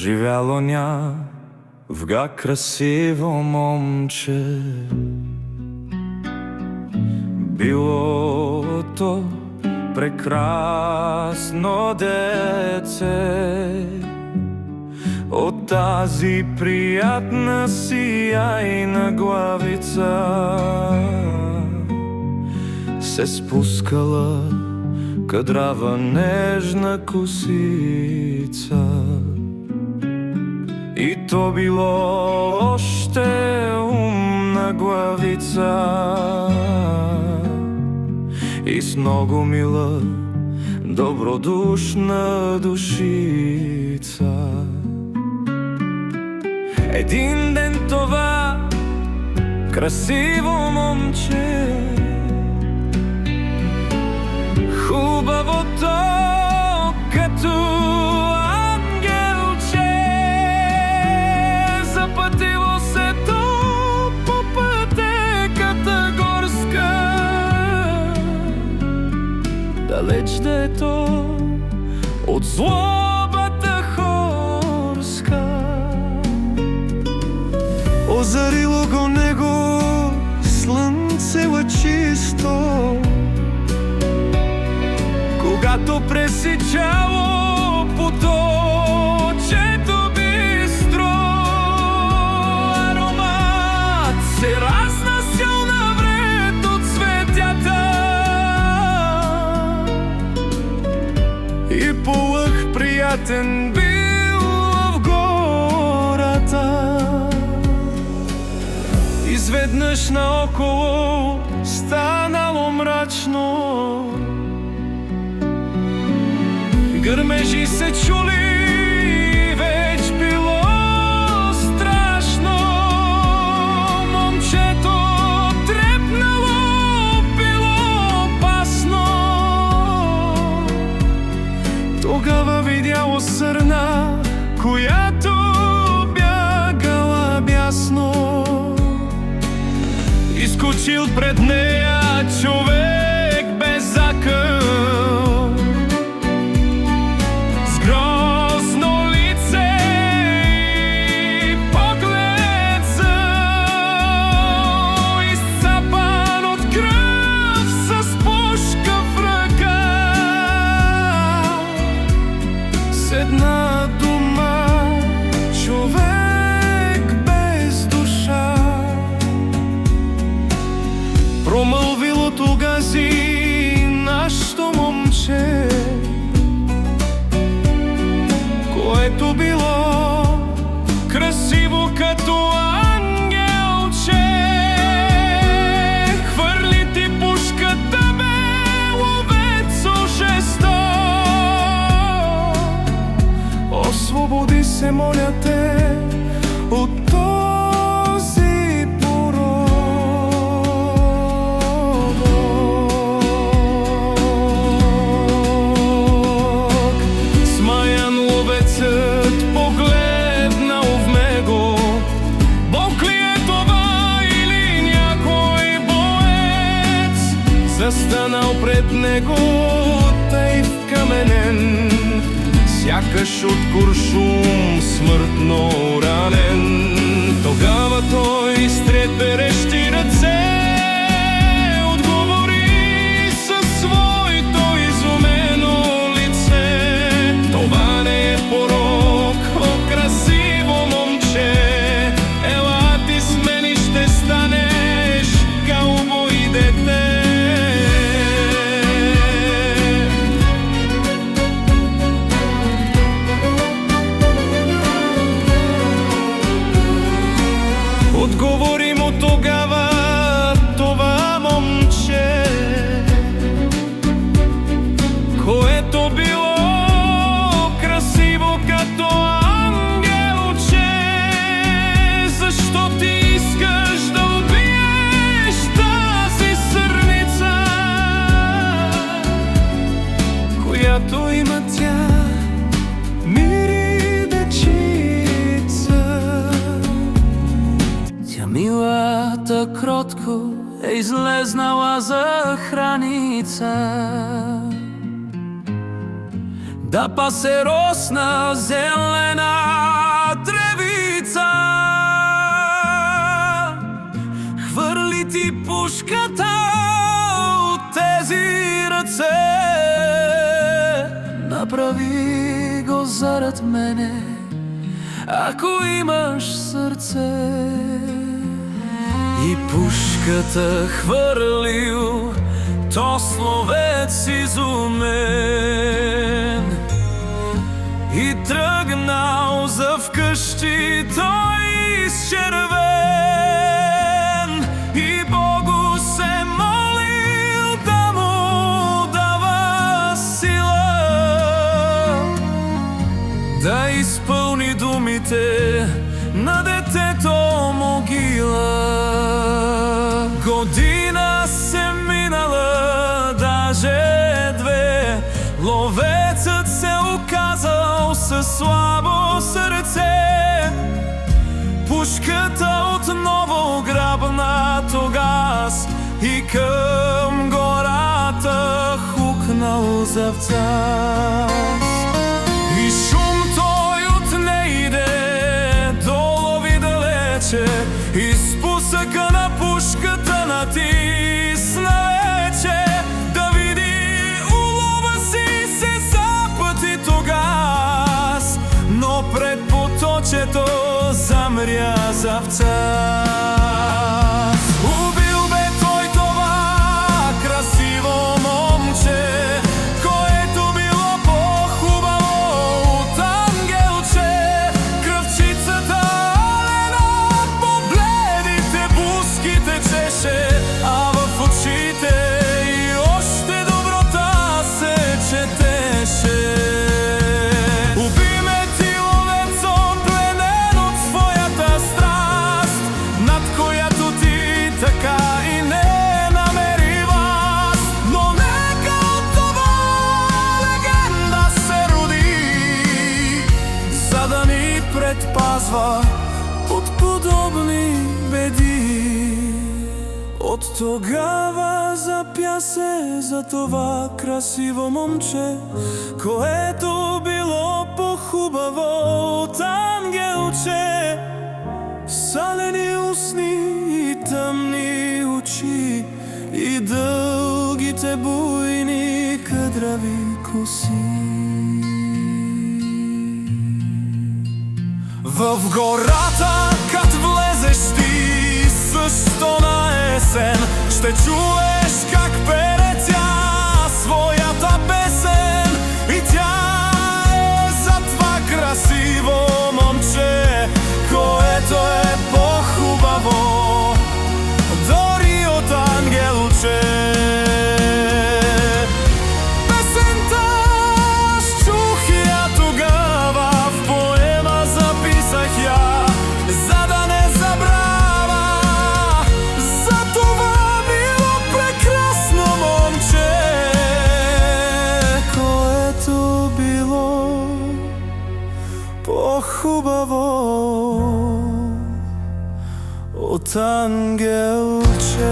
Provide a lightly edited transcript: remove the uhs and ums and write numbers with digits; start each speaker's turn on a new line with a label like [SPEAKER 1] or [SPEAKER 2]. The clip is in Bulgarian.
[SPEAKER 1] Живяло в га красиво момче. Било то прекрасно дете, от тази приятна сияйна главица се спускала кадрава нежна косица. И то било още умна главица и с много мила, добродушна душица. Един ден това красиво момче, хубавото като ангелче, запътило се то по пътеката горска, далеч да е то от злобата хорска. Озарило го него слънце лъчисто, когато пресичало поточето бистро. Аромат се разнасял навред от цветята и полъх приятен бил в гората. Изведнъж наоколо станало мрачно, гърмежи се чули, веч било страшно. Момчето трепнало, било опасно. Тогава видяло сърна, която бягала бясно. Изскочил пред нея човек без закъл, с грозно лице и поглед зъл, изцапан от кръв с пушка в ръка. С една дума човек без душа, промълвило тогази нашето момче, което било красиво като ангелче. Хвърли ти пушката, бе, ловецо жесток, освободи се, моля те, от този порок. Смаян ловецът погледнал в него, Бог ли е това или някой боец? Застанал пред него тъй вкаменен, сякаш от куршум смъртно ранен. Тогава той с треперещи ръце отговори със своето изумено лице: това не е порок, о красиво момче, ела ти с мен и ще станеш каубой дете. Отговори му тогава това момче, което било красиво като ангелче: защо ти искаш да убиеш тази сърница, която има тя мири дечица? Тя милата кротко е излезнала за храница, да пасе росна зелена зарад мене, ако имаш сърце. И пушката хвърлил, то словец изумен, и тръгнал за вкъщи той изчервен. И Богу се молил да му дава сила, да изпълни думите на детето могила. Година се минала, даже две, ловецът се оказал със слабо сърце. Пушката отново грабна тогаз и към гората хукнал завцас. И шум той отнейде, долови далече, и спусъка на пушката натисна вече, да види улова си се запъти тогаз, но пред поточето замря завцас. Убил бе той това красиво момче, което било по-хубаво от ангелче. Кръвчицата лена по бледите бузки течеше, а в очите и още доброта се четеше. Уби ме ти, ловецо, пленен от своята страст, над която ти така и не намери власт. Но нека от това легенда се роди, за да ни предпазва от подобни беди. От тогава запя се за това красиво момче, което било по-хубаво от ангелче. Салени устни и тъмни очи, и дългите буйни кадрави коси. В гората, кат влезеш ти също на есен, ще чуеш как пере тя своята песен. И тя е за това красиво момче, което е по-хубаво дори от ангелче. Песента аз чух я тогава, в поема записах я, за да не забравя. За това било прекрасно момче, което било по-хубаво от ангелче.